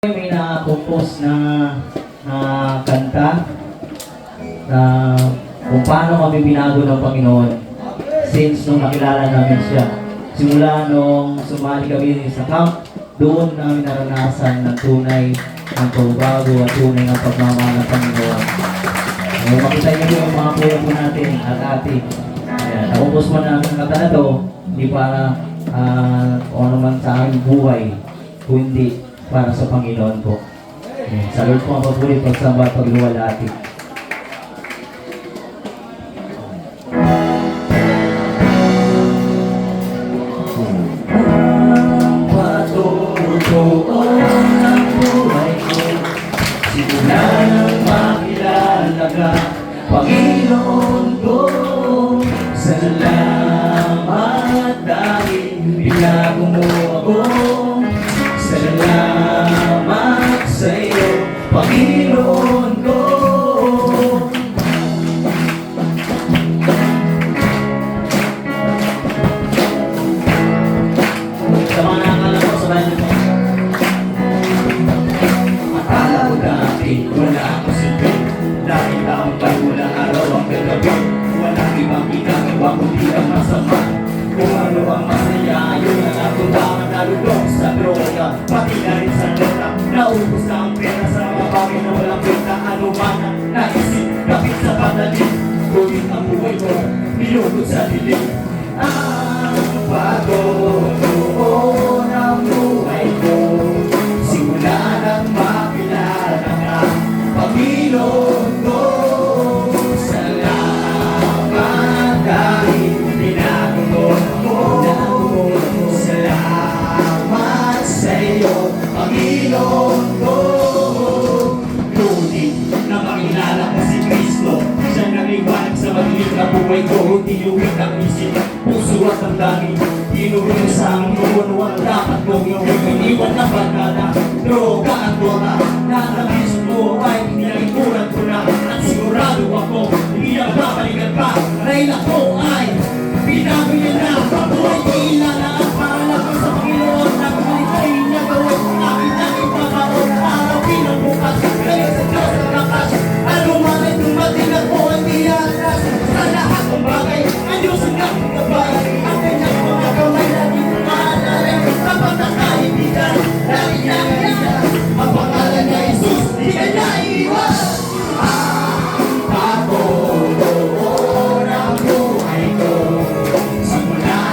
May na-compose na kanta na kung paano kami binago ng Panginoon since nung nakilala namin siya. Simula nung sumali kami sa camp, doon namin naranasan ng tunay ng pagbabago at tunay ng pagmamahal ng Panginoon. Makita niyo yung mga kuya po natin at ate. Na-compose mo namin ang kanta na to, hindi para kung ano man sa aming buhay, kundi para sa Panginoon po. Sa Lord po ang papuri, pagsamba at pagluwalhati. Ang patutuon ng buhay ko, simula nang makilala ka, Panginoon ko. Salamat dahil binago mo ako. Salamat sa iyo, Panginoon ko. Sa mga nakakala ko, sabayan niyo po. Akala ko dati, wala ako silbi. Dahil taong wala araw ang kagabi. Walang ibang ginagawa kundi ang masama. Kung ano ang masaya, yun ang natundakan. Nalulong sa droga, pati na rin sa droga. Naubos na ang pera sa mga bagay na walang kwenta. Ano man ang naisip, kapit sa panalig. Kulit ang buhay ko, nilugod sa dilim. Ang patutuon ng buhay ko, simula nang makilala ka, Panginoon ko. Salamat dahil binago mo ako. Salamat sa iyo, Panginoon ko. Ngunit na makilala ko si Kristo, siya nag-iwanag sa madilim na buhay ko. Tinuwid ang isip, puso at ang dami. Tinuro sa akin kung ano ang dapat kong gawin. Iniwan na barkada, droga at bola. Nakabis mo ay pinalikuran ko na. At sigurado ako, hindi ang babalikan pa. Dahil ako ay binago niya na. Pabuhay ko ilalaan para lang sa Panginoon. Nakumalikay niya gawin. Akin na ipakaroon. Araw pinabukas. Kaya sa Diyos ang lakas. Ano man ay tumating ako ang diyatas. Sa lahat ng bagay, ang Diyos ang aking gabay. Ang kanyang mga kamay lagi kong mahalala. Kapag nakaibigan, lagi niya kaya. Ang pangalan niya Jesus, di kanya iwan. Patutuon ang buhay ko, simula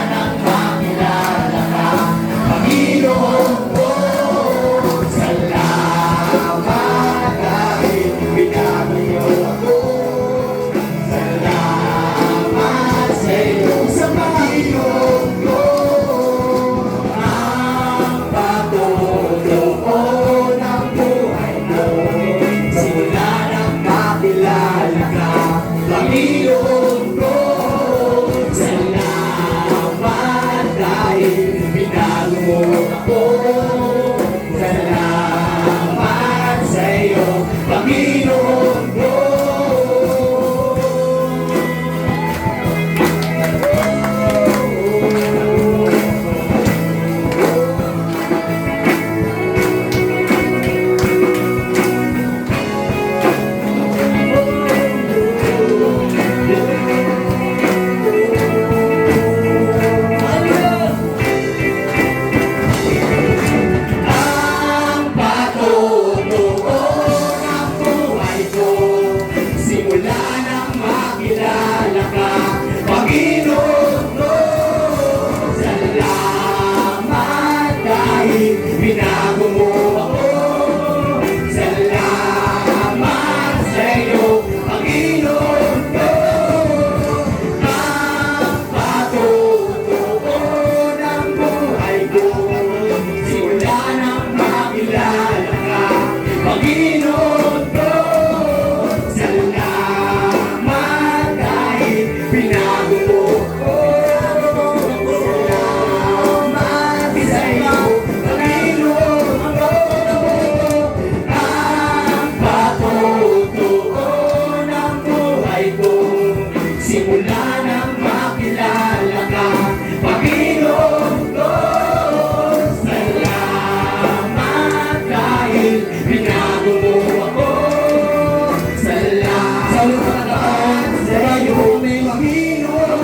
mga taon sa'yo may mabinuot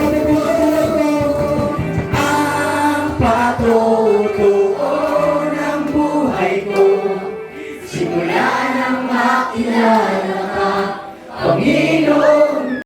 ang patutuon ng buhay ko simula nang makilala